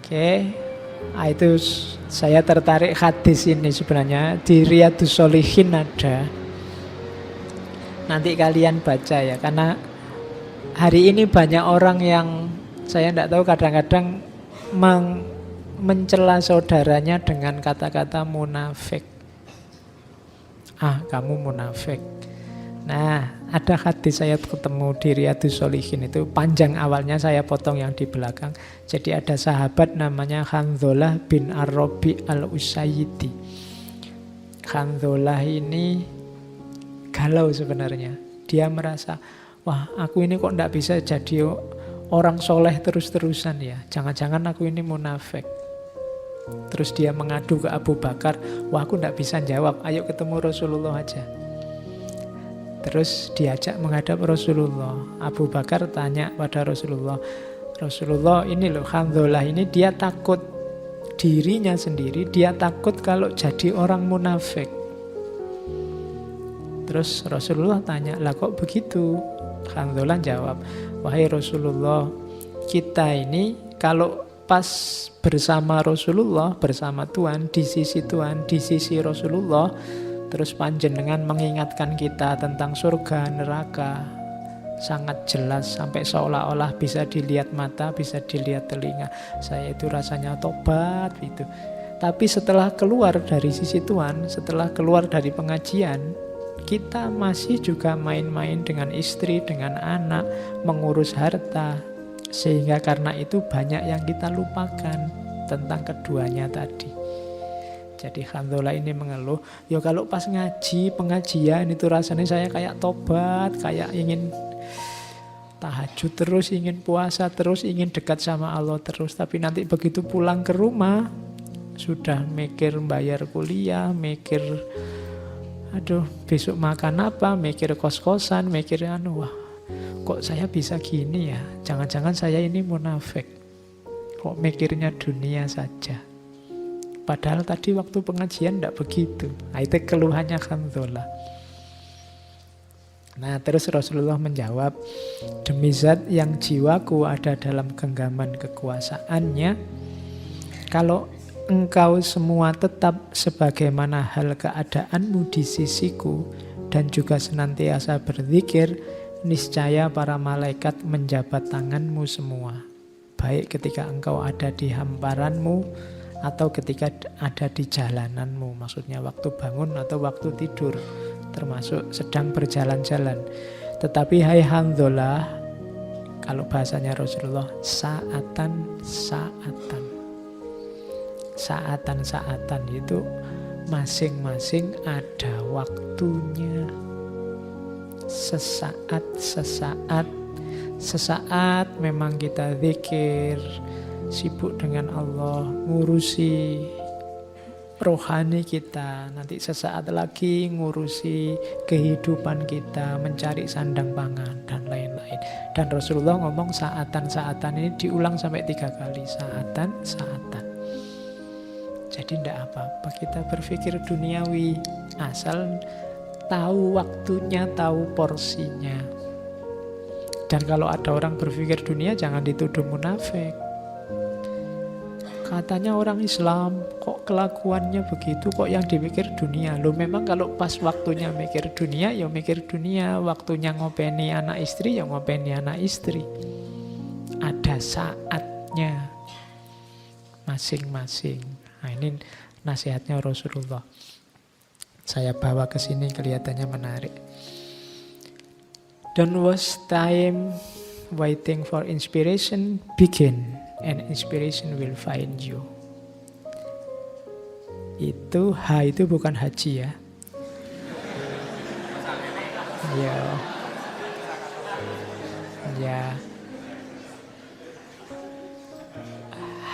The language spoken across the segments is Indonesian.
Oke, itu saya tertarik hadis ini sebenarnya. Di Riyadhus Shalihin ada. Nanti kalian baca ya, karena hari ini banyak orang yang saya tidak tahu kadang-kadang mencela saudaranya dengan kata-kata munafik. Ah, kamu munafik. Nah, ada hadis saya ketemu di Riyadhus Shalihin itu panjang, awalnya saya potong yang di belakang. Jadi ada sahabat namanya Handzalah bin Ar-Rabi' al-Usayyidi. Handzalah ini galau sebenarnya. Dia merasa, wah aku ini kok tidak bisa jadi orang soleh terus-terusan ya. Jangan-jangan aku ini munafik. Terus dia mengadu ke Abu Bakar, wah aku tidak bisa jawab, ayo ketemu Rasulullah aja. Terus diajak menghadap Rasulullah. Abu Bakar tanya pada Rasulullah, Rasulullah ini loh Handzalah ini dia takut dirinya sendiri, dia takut kalau jadi orang munafik. Terus Rasulullah tanya, lah kok begitu? Handzalah jawab, wahai Rasulullah, kita ini kalau pas bersama Rasulullah, bersama Tuhan, di sisi Tuhan, di sisi Rasulullah, terus panjenengan mengingatkan kita tentang surga, neraka, sangat jelas sampai seolah-olah bisa dilihat mata, bisa dilihat telinga. Saya itu rasanya tobat gitu. Tapi setelah keluar dari sisi Tuhan, setelah keluar dari pengajian, kita masih juga main-main dengan istri, dengan anak, mengurus harta. Sehingga karena itu banyak yang kita lupakan tentang keduanya tadi. Jadi Handzalah ini mengeluh, ya kalau pas ngaji, pengajian itu rasanya saya kayak tobat, kayak ingin tahajud terus, ingin puasa terus, ingin dekat sama Allah terus. Tapi nanti begitu pulang ke rumah, sudah mikir bayar kuliah, mikir aduh besok makan apa, mikir kos-kosan, mikir wah kok saya bisa gini ya, jangan-jangan saya ini munafik, kok mikirnya dunia saja. Padahal tadi waktu pengajian tidak begitu. Nah, itu keluhannya Handzalah. Nah, terus Rasulullah menjawab, demi zat yang jiwaku ada dalam genggaman kekuasaannya, kalau engkau semua tetap sebagaimana hal keadaanmu di sisiku dan juga senantiasa berzikir, niscaya para malaikat menjabat tanganmu semua. Baik ketika engkau ada di hamparanmu atau ketika ada di jalananmu, maksudnya waktu bangun atau waktu tidur, termasuk sedang berjalan-jalan. Tetapi hai Handzalah, kalau bahasanya Rasulullah, saatan itu masing-masing ada waktunya. Sesaat memang kita zikir, sibuk dengan Allah, ngurusi rohani kita. Nanti sesaat lagi ngurusi kehidupan kita, mencari sandang pangan dan lain-lain. Dan Rasulullah ngomong saatan ini diulang sampai 3 kali. Saatan. Jadi tidak apa-apa kita berpikir duniawi, asal tahu waktunya, tahu porsinya. Dan kalau ada orang berpikir dunia, jangan dituduh munafik. Katanya orang Islam, kok kelakuannya begitu, kok yang dipikir dunia. Loh memang kalau pas waktunya mikir dunia, ya mikir dunia. Waktunya ngopeni anak istri, ya ngopeni anak istri. Ada saatnya masing-masing. Nah ini nasihatnya Rasulullah. Saya bawa ke sini kelihatannya menarik. Don't waste time waiting for inspiration, begin. And inspiration will find you. Itu H itu bukan haji ya. Ya.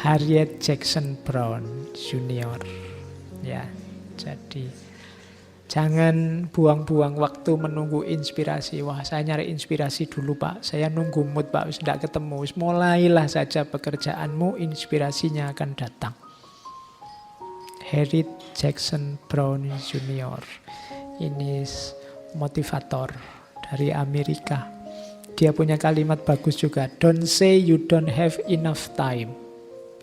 Harriet Jackson Brown Junior. Ya, jadi jangan buang-buang waktu menunggu inspirasi. Wah, saya nyari inspirasi dulu Pak, saya nunggu mood Pak, sudah ketemu. Mulailah saja pekerjaanmu, inspirasinya akan datang. Harriet Jackson Brown Junior. Ini motivator dari Amerika. Dia punya kalimat bagus juga. Don't say you don't have enough time.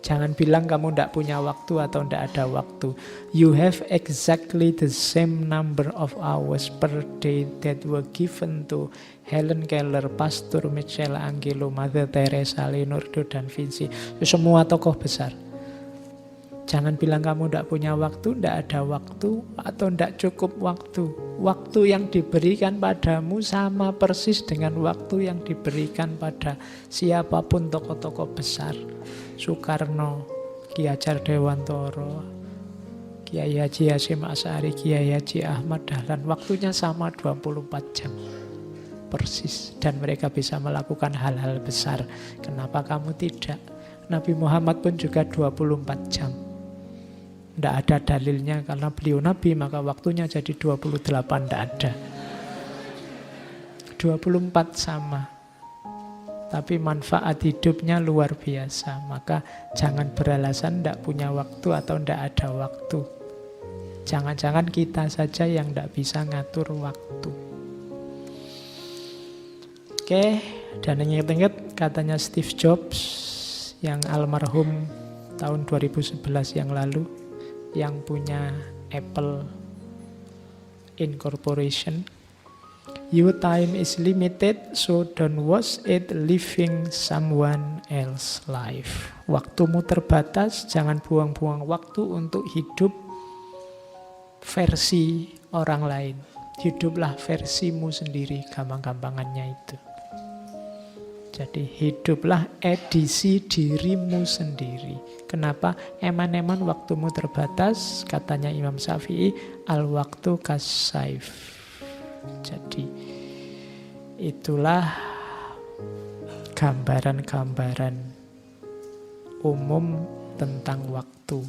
Jangan bilang kamu tidak punya waktu atau tidak ada waktu. You have exactly the same number of hours per day that were given to Helen Keller, Pastor Michelangelo, Mother Teresa, Leonardo da Vinci. Semua tokoh besar. Jangan bilang kamu tidak punya waktu, tidak ada waktu, atau tidak cukup waktu. Waktu yang diberikan padamu sama persis dengan waktu yang diberikan pada siapapun tokoh-tokoh besar. Soekarno, Ki Hajar Dewantoro, Kiai Haji Hasyim Asy'ari, Kiai Haji Ahmad Dahlan. Waktunya sama 24 jam. Persis. Dan mereka bisa melakukan hal-hal besar. Kenapa kamu tidak? Nabi Muhammad pun juga 24 jam. Tidak ada dalilnya karena beliau Nabi, maka waktunya jadi 28, tidak ada. 24 sama. Tapi manfaat hidupnya luar biasa. Maka jangan beralasan tidak punya waktu atau tidak ada waktu. Jangan-jangan kita saja yang tidak bisa ngatur waktu. Oke, dan ingat-ingat katanya Steve Jobs yang almarhum tahun 2011 yang lalu, yang punya Apple Incorporation. Your time is limited, so don't waste it living someone else's life. Waktumu terbatas, jangan buang-buang waktu untuk hidup versi orang lain. Hiduplah versimu sendiri, gampang-gampangannya itu. Jadi hiduplah edisi dirimu sendiri. Kenapa? Eman-eman waktumu terbatas, katanya Imam Syafi'i, al-waktu kas-saif. Jadi itulah gambaran-gambaran umum tentang waktu.